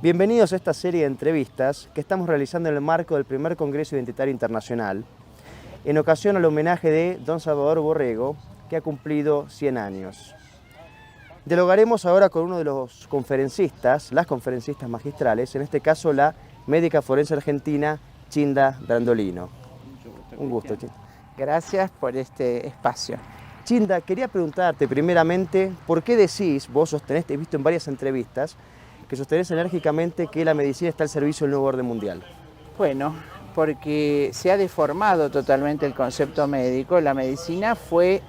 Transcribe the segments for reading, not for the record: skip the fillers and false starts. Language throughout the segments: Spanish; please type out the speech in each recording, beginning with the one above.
Bienvenidos a esta serie de entrevistas que estamos realizando en el marco del primer Congreso Identitario Internacional, en ocasión al homenaje de don Salvador Borrego, que ha cumplido 100 años. Dialogaremos ahora con uno de los conferencistas, las conferencistas magistrales, en este caso la médica forense argentina Chinda Brandolino. Un gusto, Chinda. Gracias por este espacio. Chinda, quería preguntarte primeramente, ¿por qué decís, vos sostenés, te he visto en varias entrevistas, que sostenés enérgicamente que la medicina está al servicio del nuevo orden mundial? Bueno, porque se ha deformado totalmente el concepto médico. La medicina fue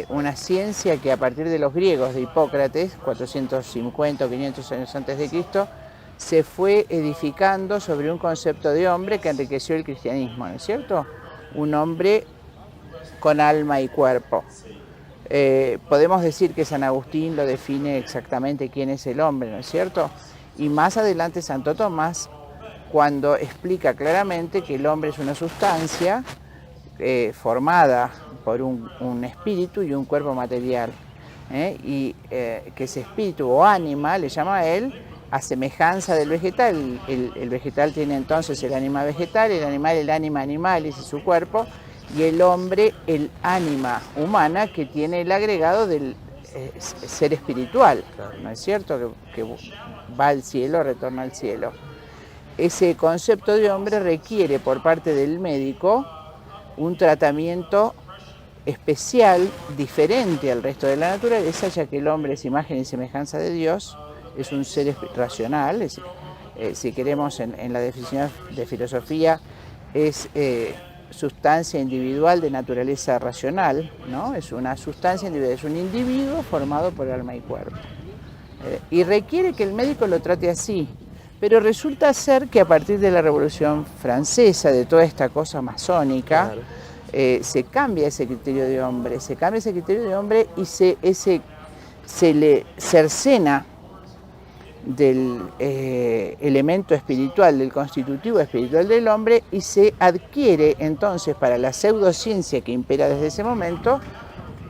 una ciencia que a partir de los griegos de Hipócrates, 450 o 500 años antes de Cristo, se fue edificando sobre un concepto de hombre que enriqueció el cristianismo, ¿no es cierto? Un hombre con alma y cuerpo. Podemos decir que San Agustín lo define exactamente quién es el hombre, ¿no es cierto? Y más adelante Santo Tomás, cuando explica claramente que el hombre es una sustancia formada por un espíritu y un cuerpo material, y que ese espíritu o ánima, le llama a él, a semejanza del vegetal. El vegetal tiene entonces el ánima vegetal, el animal el ánima animalis y su cuerpo, y el hombre el ánima humana, que tiene el agregado del ser espiritual, ¿no es cierto? Que va al cielo, retorna al cielo. Ese concepto de hombre requiere por parte del médico un tratamiento especial, diferente al resto de la naturaleza, ya que el hombre es imagen y semejanza de Dios, es un ser racional, si queremos en la definición de filosofía, es sustancia individual de naturaleza racional, ¿no? Es una sustancia individual, es un individuo formado por alma y cuerpo. Y requiere que el médico lo trate así, pero resulta ser que a partir de la Revolución Francesa, de toda esta cosa masónica, claro, se cambia ese criterio de hombre, y se le cercena del elemento espiritual, del constitutivo espiritual del hombre, y se adquiere entonces para la pseudociencia que impera desde ese momento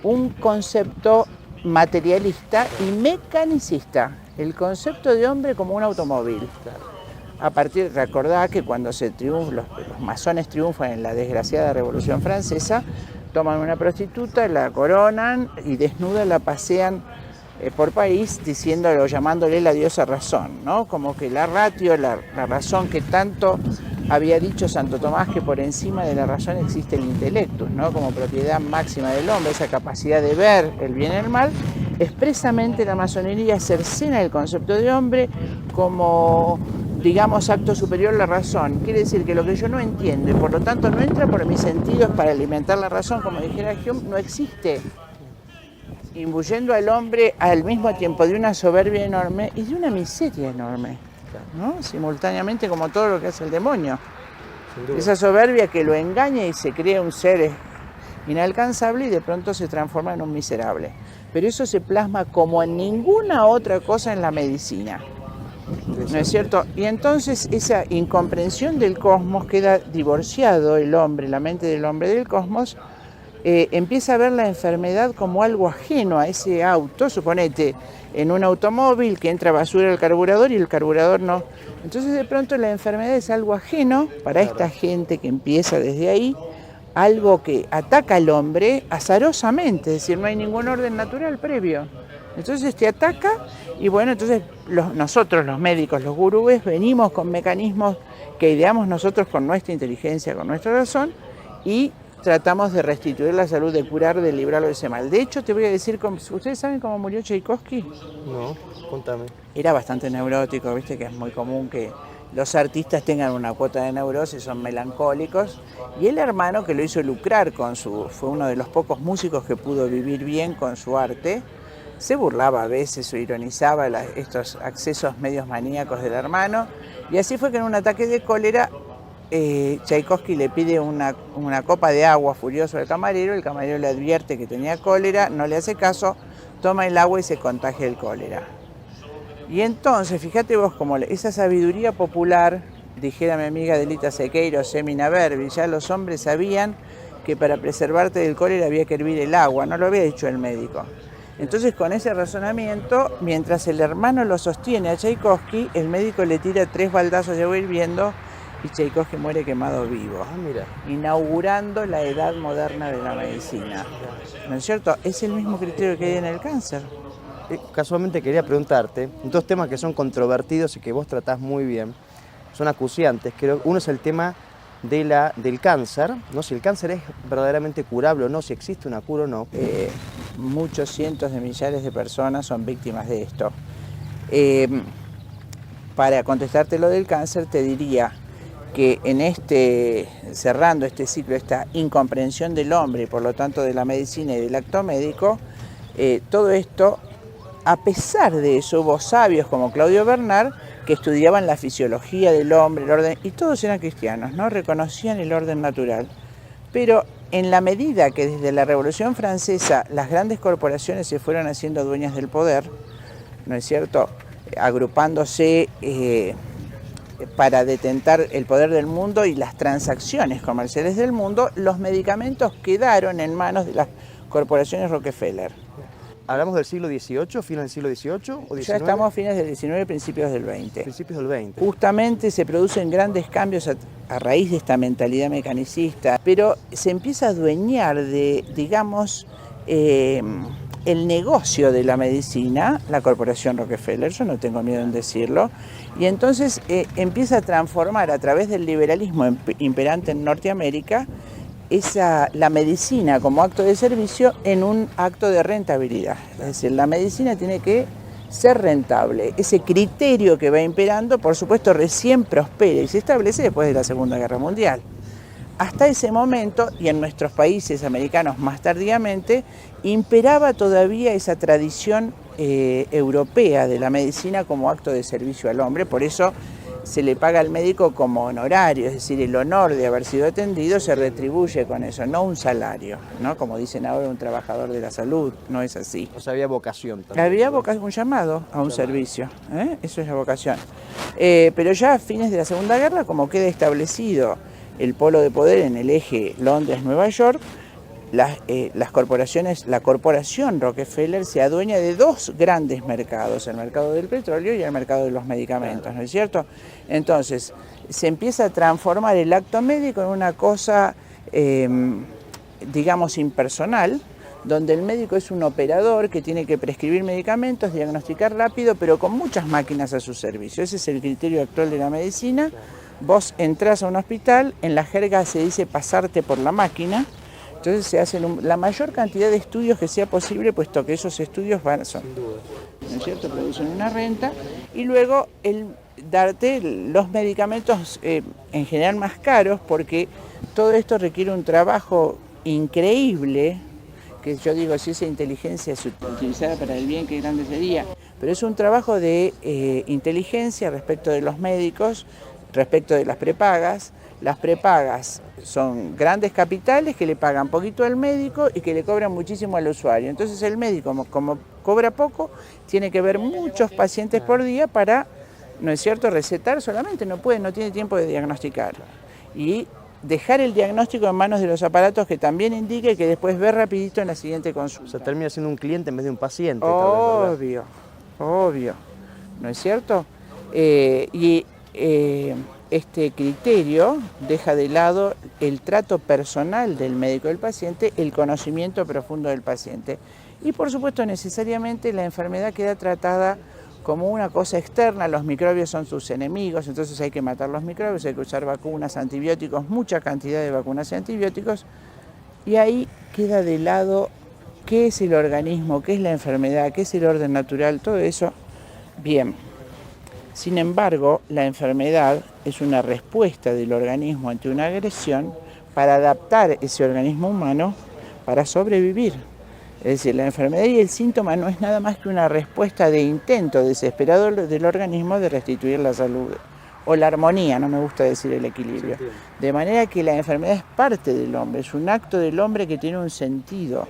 un concepto materialista y mecanicista, el concepto de hombre como un automóvil. Recordá que cuando los masones triunfan en la desgraciada Revolución Francesa, toman una prostituta, la coronan y desnuda la pasean por París llamándole la diosa razón, ¿no? Como que la ratio, la razón que tanto había dicho Santo Tomás, que por encima de la razón existe el intellectus, ¿no? Como propiedad máxima del hombre, esa capacidad de ver el bien y el mal. Expresamente la masonería cercena el concepto de hombre como, digamos, acto superior a la razón. Quiere decir que lo que yo no entiendo y por lo tanto no entra por mis sentidos para alimentar la razón, como dijera Hume, no existe, imbuyendo al hombre al mismo tiempo de una soberbia enorme y de una miseria enorme, ¿no? Simultáneamente, como todo lo que hace el demonio. Esa soberbia que lo engaña y se crea un ser inalcanzable y de pronto se transforma en un miserable. Pero eso se plasma como en ninguna otra cosa en la medicina, ¿no es cierto? Y entonces esa incomprensión del cosmos queda divorciado el hombre, la mente del hombre del cosmos. Empieza a ver la enfermedad como algo ajeno a ese auto. Suponete, en un automóvil que entra basura al carburador y el carburador no. Entonces de pronto la enfermedad es algo ajeno para esta gente que empieza desde ahí, algo que ataca al hombre azarosamente, es decir, no hay ningún orden natural previo. Entonces te ataca y bueno, entonces nosotros los médicos, los gurúes, venimos con mecanismos que ideamos nosotros con nuestra inteligencia, con nuestra razón, y tratamos de restituir la salud, de curar, de librarlo de ese mal. De hecho, te voy a decir, ¿ustedes saben cómo murió Tchaikovsky? No, contame. Era bastante neurótico, viste que es muy común que los artistas tengan una cuota de neurosis, son melancólicos, y el hermano que lo hizo lucrar fue uno de los pocos músicos que pudo vivir bien con su arte, se burlaba a veces o ironizaba estos accesos medios maníacos del hermano, y así fue que en un ataque de cólera Tchaikovsky le pide una copa de agua furioso al camarero, el camarero le advierte que tenía cólera, no le hace caso, toma el agua y se contagia el cólera. Y entonces, fíjate vos como esa sabiduría popular, dijera mi amiga Delita Sequeiro, semina verbi, ya los hombres sabían que para preservarte del cólera había que hervir el agua, no lo había dicho el médico. Entonces, con ese razonamiento, mientras el hermano lo sostiene a Tchaikovsky, el médico le tira 3 baldazos de agua hirviendo y Tchaikovsky muere quemado vivo, Mira. inaugurando la edad moderna de la medicina. ¿No es cierto? Es el mismo criterio que hay en el cáncer. Casualmente quería preguntarte, dos temas que son controvertidos y que vos tratás muy bien, son acuciantes. Uno es el tema del cáncer, ¿no? Si el cáncer es verdaderamente curable o no, si existe una cura o no. Muchos cientos de millares de personas son víctimas de esto. Para contestarte lo del cáncer, te diría que cerrando este ciclo, esta incomprensión del hombre y por lo tanto de la medicina y del acto médico, todo esto, a pesar de eso, hubo sabios como Claudio Bernard que estudiaban la fisiología del hombre, el orden, y todos eran cristianos, ¿no? Reconocían el orden natural. Pero en la medida que desde la Revolución Francesa las grandes corporaciones se fueron haciendo dueñas del poder, ¿no es cierto?, agrupándose para detentar el poder del mundo y las transacciones comerciales del mundo, los medicamentos quedaron en manos de las corporaciones Rockefeller. ¿Hablamos del siglo XVIII, final del siglo XVIII o XIX? Ya estamos a fines del XIX, principios del XX. Principios del XX. Justamente se producen grandes cambios a raíz de esta mentalidad mecanicista, pero se empieza a adueñar de, digamos, el negocio de la medicina, la corporación Rockefeller, yo no tengo miedo en decirlo, y entonces empieza a transformar a través del liberalismo imperante en Norteamérica la medicina como acto de servicio en un acto de rentabilidad. Es decir, la medicina tiene que ser rentable. Ese criterio que va imperando, por supuesto, recién prospera y se establece después de la Segunda Guerra Mundial. Hasta ese momento, y en nuestros países americanos más tardíamente, imperaba todavía esa tradición europea de la medicina como acto de servicio al hombre. Por eso se le paga al médico como honorario, es decir, el honor de haber sido atendido se retribuye con eso, no un salario, ¿no? Como dicen ahora, un trabajador de la salud, no es así. O sea, había vocación también. Había un llamado a un servicio, eso es la vocación. Pero ya a fines de la Segunda Guerra, como queda establecido el polo de poder en el eje Londres-Nueva York, las corporaciones, la corporación Rockefeller se adueña de 2 grandes mercados, el mercado del petróleo y el mercado de los medicamentos, ¿no es cierto? Entonces, se empieza a transformar el acto médico en una cosa, digamos, impersonal, donde el médico es un operador que tiene que prescribir medicamentos, diagnosticar rápido, pero con muchas máquinas a su servicio. Ese es el criterio actual de la medicina. Vos entrás a un hospital, en la jerga se dice pasarte por la máquina. Entonces se hacen la mayor cantidad de estudios que sea posible, puesto que esos estudios ¿no es cierto?, producen una renta, y luego darte los medicamentos en general más caros, porque todo esto requiere un trabajo increíble, que yo digo, si esa inteligencia es utilizada para el bien, qué grande sería, pero es un trabajo de inteligencia respecto de los médicos, respecto de las prepagas. Las prepagas son grandes capitales que le pagan poquito al médico y que le cobran muchísimo al usuario. Entonces el médico, como cobra poco, tiene que ver muchos pacientes por día para, ¿no es cierto?, recetar solamente, no tiene tiempo de diagnosticar. Y dejar el diagnóstico en manos de los aparatos que también indique que después ve rapidito en la siguiente consulta. O sea, termina siendo un cliente en vez de un paciente. Obvio, ¿no es cierto? Este criterio deja de lado el trato personal del médico del paciente, el conocimiento profundo del paciente. Y por supuesto, necesariamente la enfermedad queda tratada como una cosa externa, los microbios son sus enemigos, entonces hay que matar los microbios, hay que usar vacunas, antibióticos, mucha cantidad de vacunas y antibióticos, y ahí queda de lado qué es el organismo, qué es la enfermedad, qué es el orden natural, todo eso, bien. Sin embargo, la enfermedad es una respuesta del organismo ante una agresión para adaptar ese organismo humano para sobrevivir. Es decir, la enfermedad y el síntoma no es nada más que una respuesta de intento desesperado del organismo de restituir la salud o la armonía, no me gusta decir el equilibrio. De manera que la enfermedad es parte del hombre, es un acto del hombre que tiene un sentido,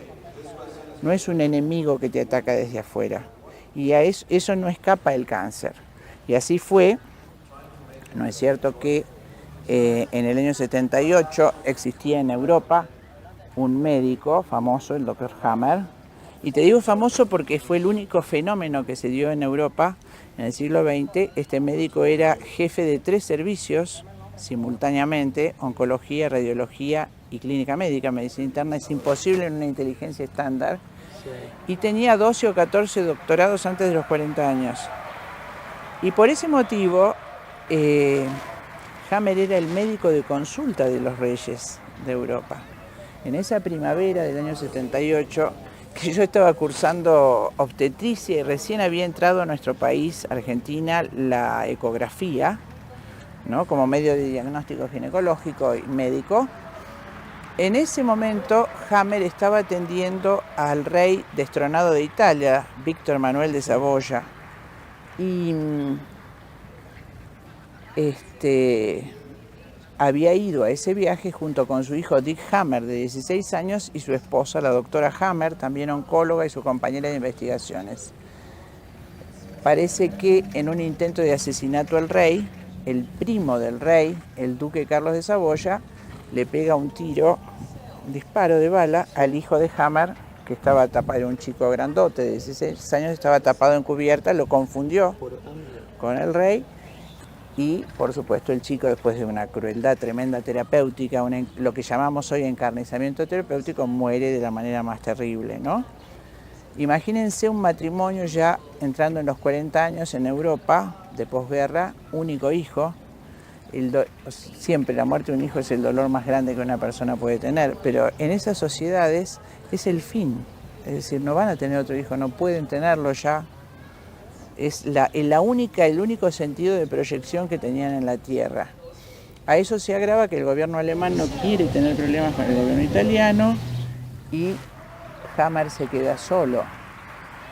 no es un enemigo que te ataca desde afuera. Y a eso no escapa el cáncer. Y así fue, ¿no es cierto?, que en el año 78 existía en Europa un médico famoso, el Dr. Hammer, Y te digo famoso porque fue el único fenómeno que se dio en Europa en el siglo XX. Este médico era jefe de 3 servicios simultáneamente: oncología, radiología y clínica médica. Medicina interna es imposible en una inteligencia estándar. Sí. Y tenía 12 o 14 doctorados antes de los 40 años. Y por ese motivo, Hammer era el médico de consulta de los reyes de Europa. En esa primavera del año 78, que yo estaba cursando obstetricia y recién había entrado a nuestro país, Argentina, la ecografía, ¿no?, como medio de diagnóstico ginecológico y médico. En ese momento, Hammer estaba atendiendo al rey destronado de Italia, Víctor Manuel de Saboya, y había ido a ese viaje junto con su hijo Dick Hammer, de 16 años, y su esposa, la doctora Hammer, también oncóloga, y su compañera de investigaciones. Parece que en un intento de asesinato al rey, el primo del rey, el duque Carlos de Saboya, le pega un tiro, un disparo de bala, al hijo de Hammer, que estaba tapado, era un chico grandote de 16 años, estaba tapado en cubierta, lo confundió con el rey. Y, por supuesto, el chico, después de una crueldad tremenda terapéutica, lo que llamamos hoy encarnizamiento terapéutico, muere de la manera más terrible, ¿no? Imagínense un matrimonio ya entrando en los 40 años en Europa, de posguerra, único hijo. Siempre la muerte de un hijo es el dolor más grande que una persona puede tener, pero en esas sociedades es el fin. Es decir, no van a tener otro hijo, no pueden tenerlo ya. Es el único sentido de proyección que tenían en la tierra. A eso se agrava que el gobierno alemán no quiere tener problemas con el gobierno italiano y Hammer se queda solo,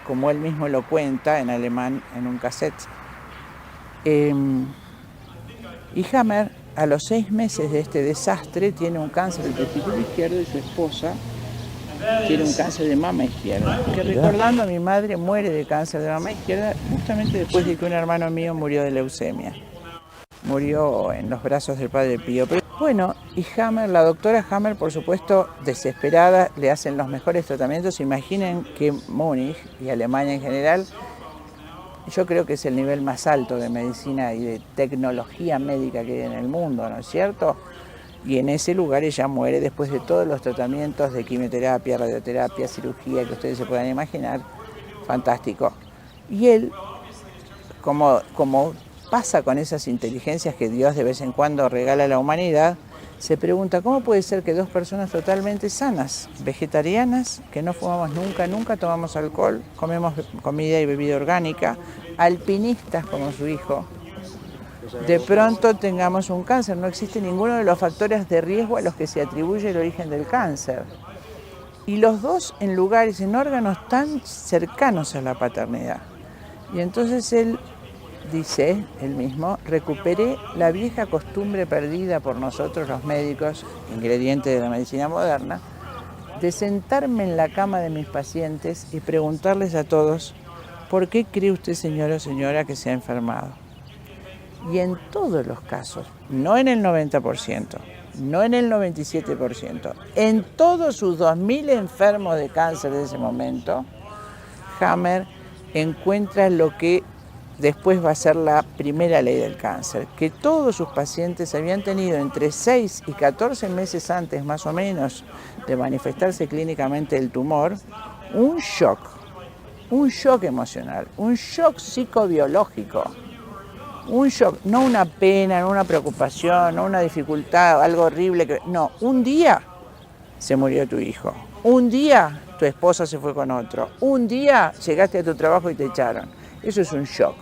como él mismo lo cuenta en alemán en un cassette. Y Hammer, a los 6 meses de este desastre, tiene un cáncer del testículo izquierdo y su esposa tiene un cáncer de mama izquierda, que, recordando a mi madre, muere de cáncer de mama izquierda justamente después de que un hermano mío murió de leucemia. Murió en los brazos del padre Pío. Pero, bueno, y Hammer, la doctora Hammer, por supuesto, desesperada, le hacen los mejores tratamientos. Imaginen que Múnich y Alemania en general, yo creo que es el nivel más alto de medicina y de tecnología médica que hay en el mundo, ¿no es cierto? Y en ese lugar ella muere después de todos los tratamientos de quimioterapia, radioterapia, cirugía que ustedes se puedan imaginar. Fantástico. Y él, como pasa con esas inteligencias que Dios de vez en cuando regala a la humanidad, se pregunta cómo puede ser que 2 personas totalmente sanas, vegetarianas, que no fumamos nunca tomamos alcohol, comemos comida y bebida orgánica, alpinistas como su hijo, de pronto tengamos un cáncer. No existe ninguno de los factores de riesgo a los que se atribuye el origen del cáncer. Y los dos en lugares, en órganos tan cercanos a la paternidad. Y entonces él dice, él mismo, recuperé la vieja costumbre perdida por nosotros los médicos, ingrediente de la medicina moderna, de sentarme en la cama de mis pacientes y preguntarles a todos, ¿por qué cree usted, señor o señora, que se ha enfermado? Y en todos los casos, no en el 90%, no en el 97%, en todos sus 2.000 enfermos de cáncer de ese momento, Hammer encuentra lo que después va a ser la primera ley del cáncer, que todos sus pacientes habían tenido entre 6 y 14 meses antes, más o menos, de manifestarse clínicamente el tumor, un shock emocional, un shock psicobiológico. Un shock, no una pena, no una preocupación, no una dificultad, algo horrible. No, un día se murió tu hijo. Un día tu esposa se fue con otro. Un día llegaste a tu trabajo y te echaron. Eso es un shock.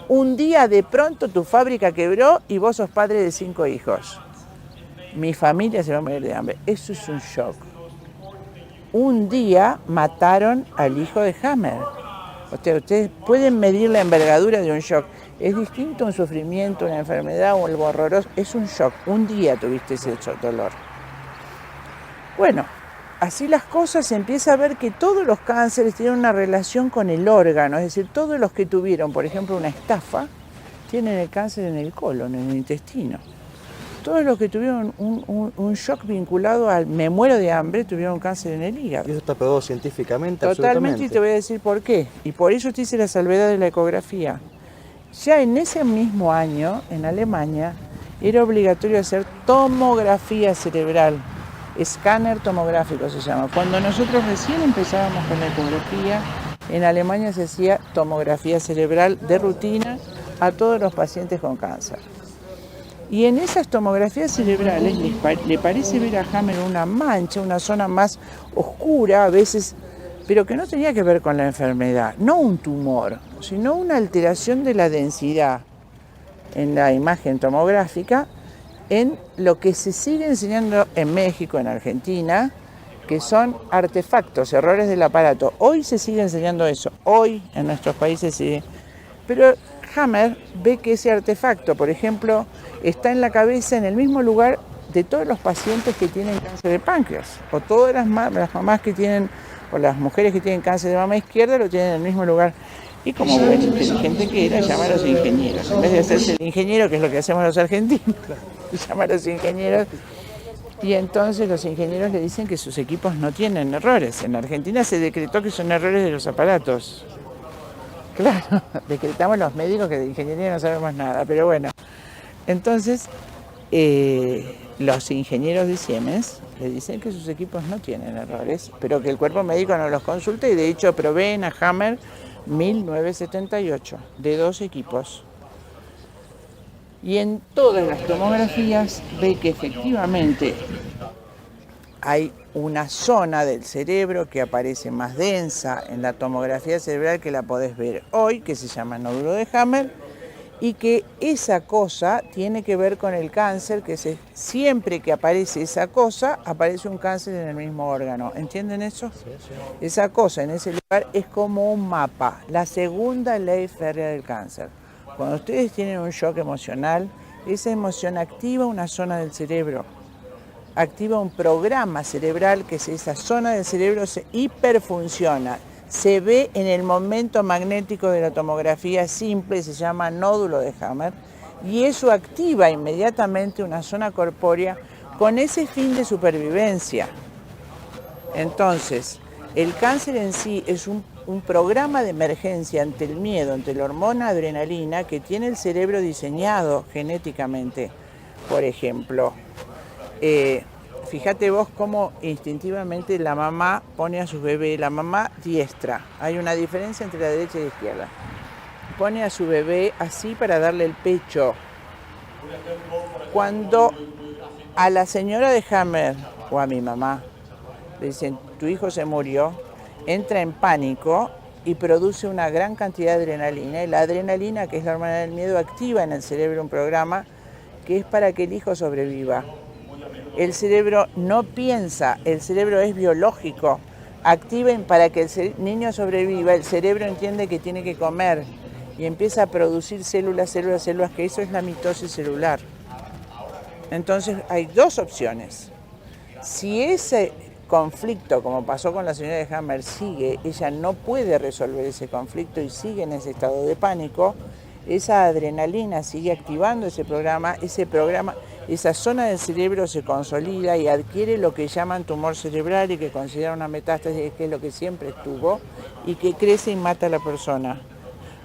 Un día de pronto tu fábrica quebró y vos sos padre de 5 hijos. Mi familia se va a morir de hambre. Eso es un shock. Un día mataron al hijo de Hammer. Ustedes pueden medir la envergadura de un shock. Es distinto un sufrimiento, una enfermedad o algo horroroso. Es un shock. Un día tuviste ese dolor. Bueno, así las cosas, se empieza a ver que todos los cánceres tienen una relación con el órgano. Es decir, todos los que tuvieron, por ejemplo, una estafa, tienen el cáncer en el colon, en el intestino. Todos los que tuvieron un shock vinculado al me muero de hambre tuvieron cáncer en el hígado. ¿Y eso está probado científicamente? Totalmente, y te voy a decir por qué. Y por eso te hice la salvedad de la ecografía. Ya en ese mismo año, en Alemania, era obligatorio hacer tomografía cerebral. Escáner tomográfico se llama. Cuando nosotros recién empezábamos con la ecografía, en Alemania se hacía tomografía cerebral de rutina a todos los pacientes con cáncer. Y en esas tomografías cerebrales le parece ver a Hammer una mancha, una zona más oscura a veces, pero que no tenía que ver con la enfermedad, no un tumor, sino una alteración de la densidad en la imagen tomográfica, en lo que se sigue enseñando en México, en Argentina, que son artefactos, errores del aparato. Hoy se sigue enseñando eso, hoy en nuestros países sigue. Pero Hammer ve que ese artefacto, por ejemplo, está en la cabeza en el mismo lugar de todos los pacientes que tienen cáncer de páncreas, o todas las mamás que tienen, o las mujeres que tienen cáncer de mama izquierda lo tienen en el mismo lugar. Y como buen inteligente que era, llama a los ingenieros. En vez de hacerse el ingeniero, que es lo que hacemos los argentinos, llama a los ingenieros. Y entonces los ingenieros le dicen que sus equipos no tienen errores. En Argentina se decretó que son errores de los aparatos. Claro, decretamos los médicos que de ingeniería no sabemos nada, pero bueno. Entonces, los ingenieros de Siemens le dicen que sus equipos no tienen errores, pero que el cuerpo médico no los consulta y de hecho proveen a Hammer 1978 de 2 equipos. Y en todas las tomografías ve que efectivamente hay una zona del cerebro que aparece más densa en la tomografía cerebral que la podés ver hoy, que se llama nódulo de Hammer, y que esa cosa tiene que ver con el cáncer, que siempre que aparece esa cosa, aparece un cáncer en el mismo órgano. ¿Entienden eso? Sí, sí. Esa cosa en ese lugar es como un mapa, la segunda ley férrea del cáncer. Cuando ustedes tienen un shock emocional, esa emoción activa una zona del cerebro, activa un programa cerebral que esa zona del cerebro se hiperfunciona. Se ve en el momento magnético de la tomografía simple, se llama nódulo de Hammer, y eso activa inmediatamente una zona corpórea con ese fin de supervivencia. Entonces, el cáncer en sí es un programa de emergencia ante el miedo, ante la hormona adrenalina que tiene el cerebro diseñado genéticamente. Por ejemplo, fíjate vos cómo instintivamente la mamá pone a su bebé, la mamá diestra, hay una diferencia entre la derecha y la izquierda, pone a su bebé así para darle el pecho. Cuando a la señora de Hammer o a mi mamá le dicen, tu hijo se murió, entra en pánico y produce una gran cantidad de adrenalina, y la adrenalina, que es la hormona del miedo, activa en el cerebro un programa que es para que el hijo sobreviva. El cerebro no piensa, el cerebro es biológico. Activen para que el niño sobreviva, el cerebro entiende que tiene que comer y empieza a producir células, que eso es la mitosis celular. Entonces hay 2 opciones. Si ese conflicto, como pasó con la señora de Hammer, sigue, ella no puede resolver ese conflicto y sigue en ese estado de pánico, esa adrenalina sigue activando ese programa, esa zona del cerebro se consolida y adquiere lo que llaman tumor cerebral y que consideran una metástasis, que es lo que siempre estuvo, y que crece y mata a la persona.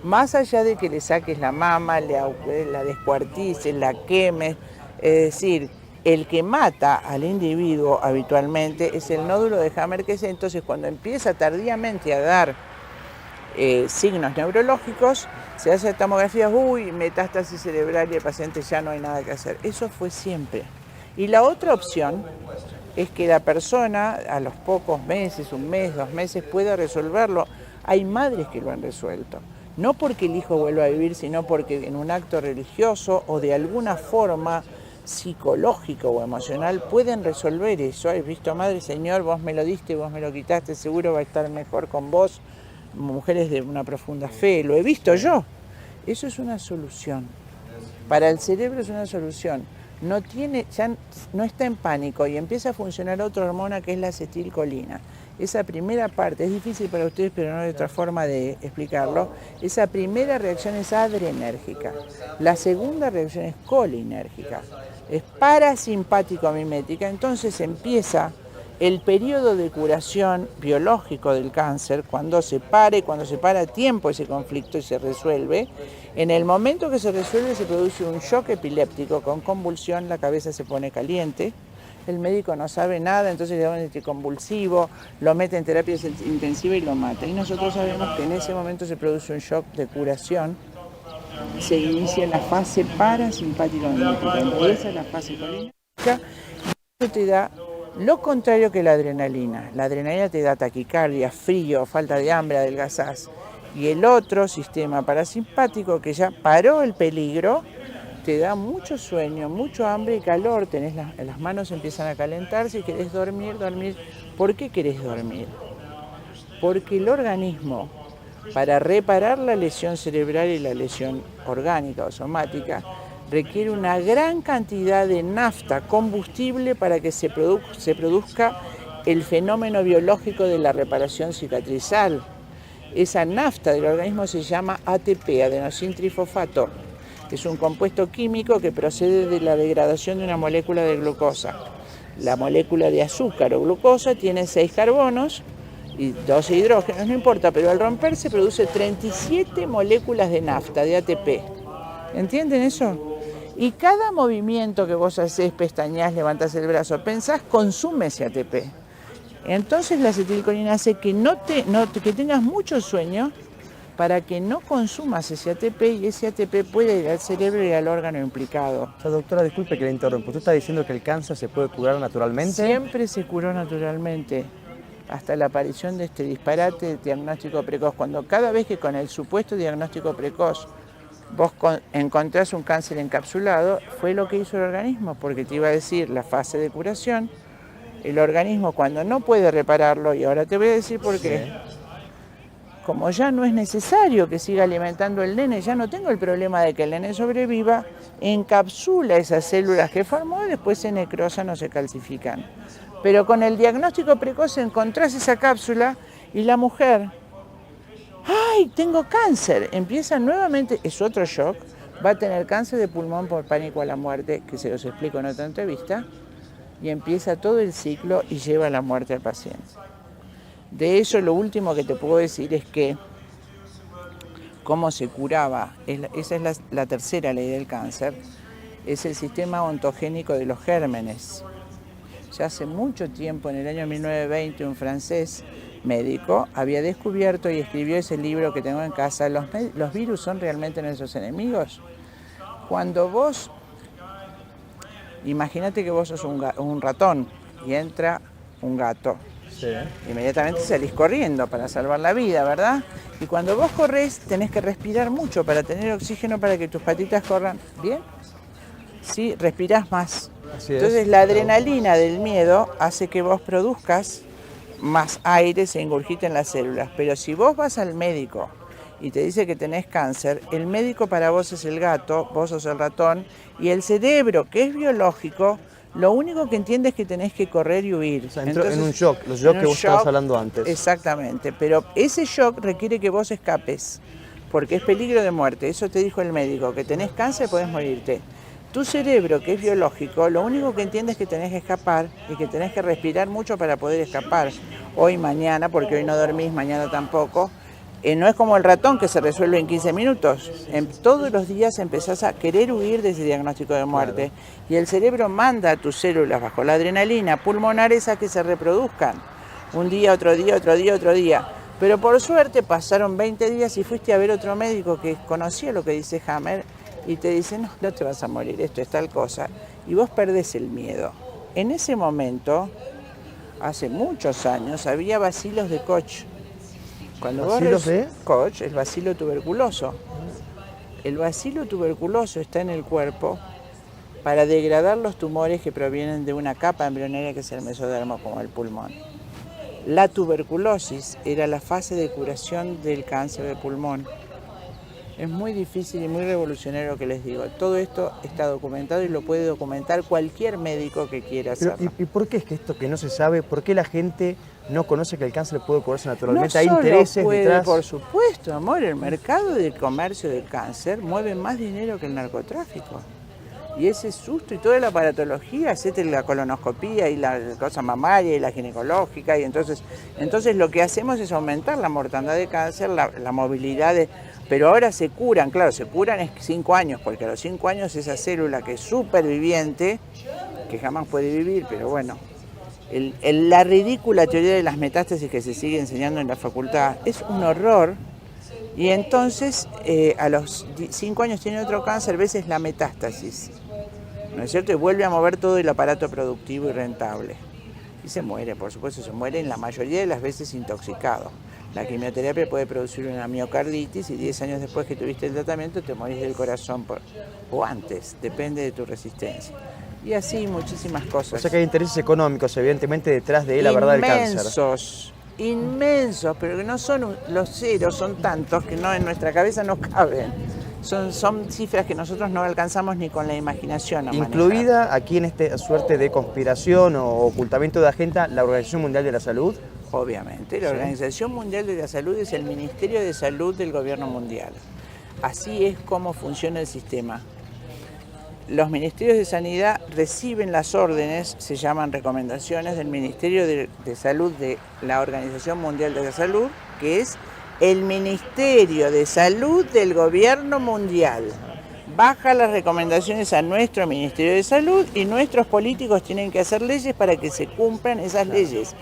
Más allá de que le saques la mama, la descuartices, la quemes, es decir, el que mata al individuo habitualmente es el nódulo de Hammer, que es entonces cuando empieza tardíamente a dar signos neurológicos, se hace tomografía, metástasis cerebral y el paciente ya no hay nada que hacer. Eso fue siempre. Y la otra opción es que la persona a los pocos meses, 1 mes, 2 meses, pueda resolverlo. Hay madres que lo han resuelto. No porque el hijo vuelva a vivir, sino porque en un acto religioso o de alguna forma psicológico o emocional pueden resolver eso. He visto, madre, Señor, vos me lo diste, vos me lo quitaste, seguro va a estar mejor con vos. Mujeres de una profunda fe, lo he visto yo. Eso es una solución. Para el cerebro es una solución. Ya no está en pánico y empieza a funcionar otra hormona que es la acetilcolina. esa primera parte, es difícil para ustedes, pero no hay otra forma de explicarlo, esa primera reacción es adrenérgica, la segunda reacción es colinérgica, es parasimpático-mimética, entonces empieza el periodo de curación biológico del cáncer, cuando se para a tiempo ese conflicto y se resuelve. En el momento que se resuelve se produce un shock epiléptico con convulsión, la cabeza se pone caliente, el médico no sabe nada, entonces le da un anticonvulsivo, lo mete en terapia intensiva y lo mata. Y nosotros sabemos que en ese momento se produce un shock de curación, se inicia la fase parasimpática mimética, empieza la fase colinérgica y eso te da lo contrario que la adrenalina. La adrenalina te da taquicardia, frío, falta de hambre, adelgazás. Y el otro sistema parasimpático que ya paró el peligro, te da mucho sueño, mucho hambre y calor, tenés las manos empiezan a calentarse y querés dormir. ¿Por qué querés dormir? Porque el organismo, para reparar la lesión cerebral y la lesión orgánica o somática, requiere una gran cantidad de nafta, combustible, para que se produzca el fenómeno biológico de la reparación cicatrizal. Esa nafta del organismo se llama ATP, adenosintrifosfato. Es un compuesto químico que procede de la degradación de una molécula de glucosa. La molécula de azúcar o glucosa tiene 6 carbonos y 12 hidrógenos, no importa, pero al romperse produce 37 moléculas de nafta, de ATP. ¿Entienden eso? Y cada movimiento que vos haces, pestañás, levantás el brazo, pensás, consume ese ATP. Entonces la acetilcolina hace que que tengas mucho sueño para que no consumas ese ATP y ese ATP puede ir al cerebro y al órgano implicado. O sea, doctora, disculpe que le interrumpo. ¿Usted está diciendo que el cáncer se puede curar naturalmente? Siempre se curó naturalmente, hasta la aparición de este disparate de diagnóstico precoz. Cada vez que con el supuesto diagnóstico precoz vos encontrás un cáncer encapsulado, fue lo que hizo el organismo, porque te iba a decir la fase de curación, el organismo cuando no puede repararlo, y ahora te voy a decir por qué. Como ya no es necesario que siga alimentando el nene, ya no tengo el problema de que el nene sobreviva, encapsula esas células que formó y después se necrosan o se calcifican. Pero con el diagnóstico precoz encontrás esa cápsula y la mujer, ¡ay, tengo cáncer! Empieza nuevamente, es otro shock, va a tener cáncer de pulmón por pánico a la muerte, que se los explico en otra entrevista, y empieza todo el ciclo y lleva a la muerte al paciente. De eso lo último que te puedo decir es que cómo se curaba, esa es la tercera ley del cáncer, es el sistema ontogénico de los gérmenes. Ya hace mucho tiempo, en el año 1920, un francés médico había descubierto y escribió ese libro que tengo en casa, ¿los virus son realmente nuestros enemigos? Cuando vos, imagínate que vos sos un ratón y entra un gato. Sí. Inmediatamente salís corriendo para salvar la vida, ¿verdad? Y cuando vos corres tenés que respirar mucho para tener oxígeno para que tus patitas corran bien. Sí, respirás más. Entonces la adrenalina del miedo hace que vos produzcas más aire, se ingurgiten las células. Pero si vos vas al médico y te dice que tenés cáncer, el médico para vos es el gato, vos sos el ratón, y el cerebro, que es biológico, lo único que entiende es que tenés que correr y huir. O sea, entonces, en un shock, los shocks que vos estabas hablando antes. Exactamente, pero ese shock requiere que vos escapes, porque es peligro de muerte. Eso te dijo el médico, que tenés cáncer, podés morirte. Tu cerebro, que es biológico, lo único que entiende es que tenés que escapar y que tenés que respirar mucho para poder escapar. Hoy, mañana, porque hoy no dormís, mañana tampoco. No es como el ratón que se resuelve en 15 minutos. Todos los días empezás a querer huir de ese diagnóstico de muerte. Claro. Y el cerebro manda a tus células bajo la adrenalina pulmonares a que se reproduzcan. Un día, otro día, otro día, otro día. Pero por suerte pasaron 20 días y fuiste a ver otro médico que conocía lo que dice Hammer y te dice, no, no te vas a morir, esto es tal cosa. Y vos perdés el miedo. En ese momento, hace muchos años, había bacilos de Koch. Cuando ¿bacilos de? Koch, el bacilo tuberculoso. El bacilo tuberculoso está en el cuerpo para degradar los tumores que provienen de una capa embrionaria que es el mesodermo, como el pulmón. La tuberculosis era la fase de curación del cáncer de pulmón. Es muy difícil y muy revolucionario lo que les digo. Todo esto está documentado y lo puede documentar cualquier médico que quiera hacerlo. ¿Y por qué es que esto que no se sabe, por qué la gente no conoce que el cáncer puede curarse naturalmente. No Hay solo intereses puede, detrás. por supuesto, amor, el mercado de comercio del cáncer mueve más dinero que el narcotráfico. Y ese susto y toda la aparatología, hacete la colonoscopía y la cosa mamaria y la ginecológica, y entonces lo que hacemos es aumentar la mortandad de cáncer, la movilidad de... Pero ahora se curan, claro, se curan es 5 años, porque a los 5 años esa célula que es superviviente, que jamás puede vivir, pero bueno, la ridícula teoría de las metástasis que se sigue enseñando en la facultad es un horror. Y entonces a los 5 años tiene otro cáncer, veces la metástasis, ¿no es cierto? Y vuelve a mover todo el aparato productivo y rentable. Y se muere, por supuesto, se muere en la mayoría de las veces intoxicado. La quimioterapia puede producir una miocarditis y 10 años después que tuviste el tratamiento te morís del corazón o antes, depende de tu resistencia. Y así muchísimas cosas. O sea que hay intereses económicos, evidentemente, detrás de la verdad del cáncer. Inmensos, pero que no son los ceros, son tantos que no en nuestra cabeza no caben. Son cifras que nosotros no alcanzamos ni con la imaginación a Incluida manejar. aquí en esta suerte de conspiración o ocultamiento de agenda la Organización Mundial de la Salud. Obviamente, la Organización Mundial de la Salud es el Ministerio de Salud del Gobierno Mundial. Así es como funciona el sistema. Los ministerios de Sanidad reciben las órdenes, se llaman recomendaciones, del Ministerio de Salud de la Organización Mundial de la Salud, que es el Ministerio de Salud del Gobierno Mundial. Baja las recomendaciones a nuestro Ministerio de Salud y nuestros políticos tienen que hacer leyes para que se cumplan esas leyes.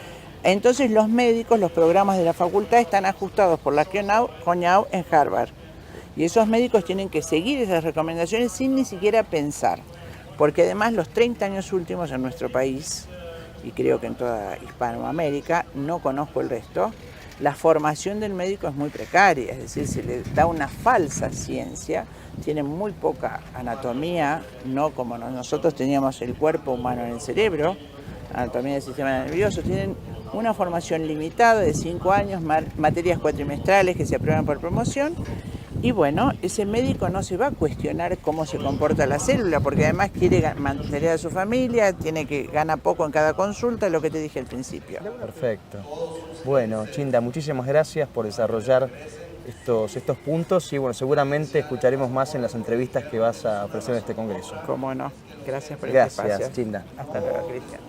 Entonces los médicos, los programas de la facultad están ajustados por la CONAU en Harvard. Y esos médicos tienen que seguir esas recomendaciones sin ni siquiera pensar. Porque además los 30 años últimos en nuestro país, y creo que en toda Hispanoamérica, no conozco el resto, la formación del médico es muy precaria, es decir, se le da una falsa ciencia, tienen muy poca anatomía, no como nosotros teníamos el cuerpo humano en el cerebro, anatomía del sistema nervioso, tienen una formación limitada de 5 años, materias cuatrimestrales que se aprueban por promoción. Y bueno, ese médico no se va a cuestionar cómo se comporta la célula, porque además quiere mantener a su familia, gana poco en cada consulta, lo que te dije al principio. Perfecto. Bueno, Chinda, muchísimas gracias por desarrollar estos puntos y bueno, seguramente escucharemos más en las entrevistas que vas a ofrecer en este congreso. Cómo no. Gracias por este espacio. Gracias, Chinda. Hasta luego, Cristian.